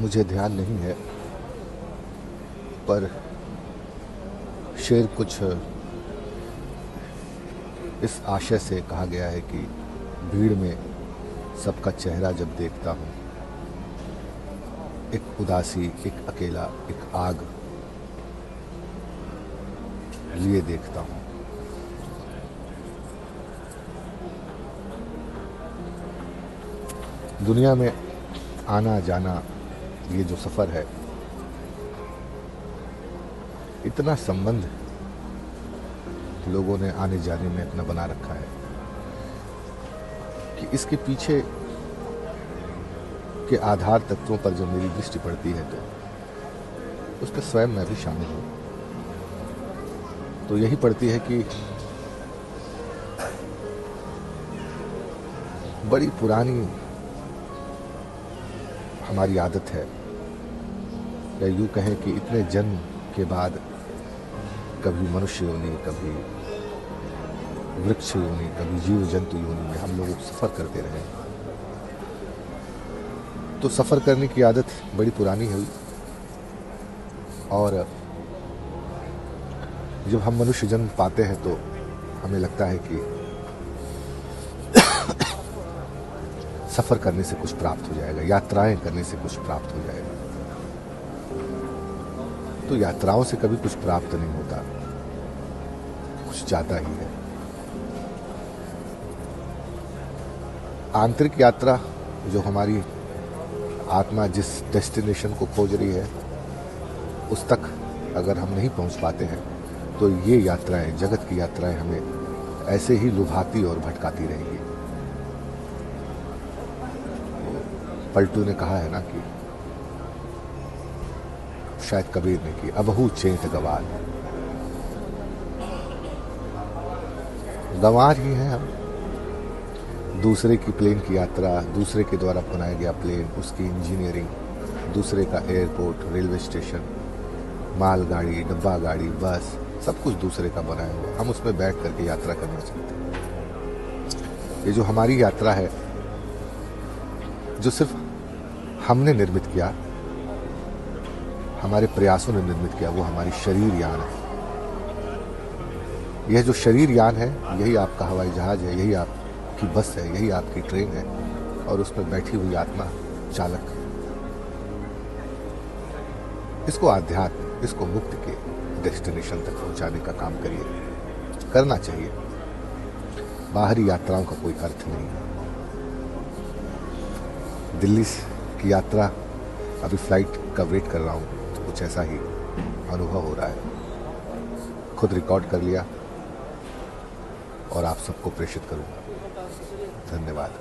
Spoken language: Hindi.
मुझे ध्यान नहीं है, पर शेर कुछ इस आशय से कहा गया है कि भीड़ में सबका चेहरा जब देखता हूँ, एक उदासी, एक अकेला, एक आग लिए देखता हूँ। दुनिया में आना जाना, ये जो सफ़र है, इतना संबंध लोगों ने आने जाने में अपना बना रखा है कि इसके पीछे के आधार तत्वों पर जब मेरी दृष्टि पड़ती है तो उसमें स्वयं मैं भी शामिल हूँ। तो यही पड़ती है कि बड़ी पुरानी हमारी आदत है, या यूँ कहें कि इतने जन्म के बाद कभी मनुष्य योनि, कभी वृक्ष योनि, कभी जीव जंतु योनि में हम लोग सफ़र करते रहे। तो सफ़र करने की आदत बड़ी पुरानी हुई, और जब हम मनुष्य जन्म पाते हैं तो हमें लगता है कि सफ़र करने से कुछ प्राप्त हो जाएगा, यात्राएं करने से कुछ प्राप्त हो जाएगा। तो यात्राओं से कभी कुछ प्राप्त नहीं होता, कुछ जाता ही है। आंतरिक यात्रा, जो हमारी आत्मा जिस डेस्टिनेशन को खोज रही है, उस तक अगर हम नहीं पहुंच पाते हैं तो ये यात्राएं, जगत की यात्राएं, हमें ऐसे ही लुभाती और भटकाती रहेंगी। पलटू ने कहा है ना कि शायद कबीर ने कि अबहू चेत गवार, गंवार ही हैं हम। दूसरे की प्लेन की यात्रा, दूसरे के द्वारा बनाया गया प्लेन, उसकी इंजीनियरिंग, दूसरे का एयरपोर्ट, रेलवे स्टेशन, मालगाड़ी, डब्बा गाड़ी, बस, सब कुछ दूसरे का बनाया हुआ, हम उसमें बैठ करके यात्रा करना चाहते हैं। ये जो हमारी यात्रा है, जो सिर्फ हमने निर्मित किया, हमारे प्रयासों ने निर्मित किया, वो हमारी शरीर यान है। यह जो शरीर यान है, यही आपका हवाई जहाज है, यही आपकी बस है, यही आपकी ट्रेन है, और उसमें बैठी हुई आत्मा चालक। इसको आध्यात्म, इसको मुक्ति के डेस्टिनेशन तक पहुंचाने का काम करिए, करना चाहिए। बाहरी यात्राओं का कोई अर्थ नहीं है। दिल्ली की यात्रा, अभी फ्लाइट का वेट कर रहा हूँ, तो कुछ ऐसा ही अनुभव हो रहा है। खुद रिकॉर्ड कर लिया और आप सबको प्रेषित करूँगा। धन्यवाद।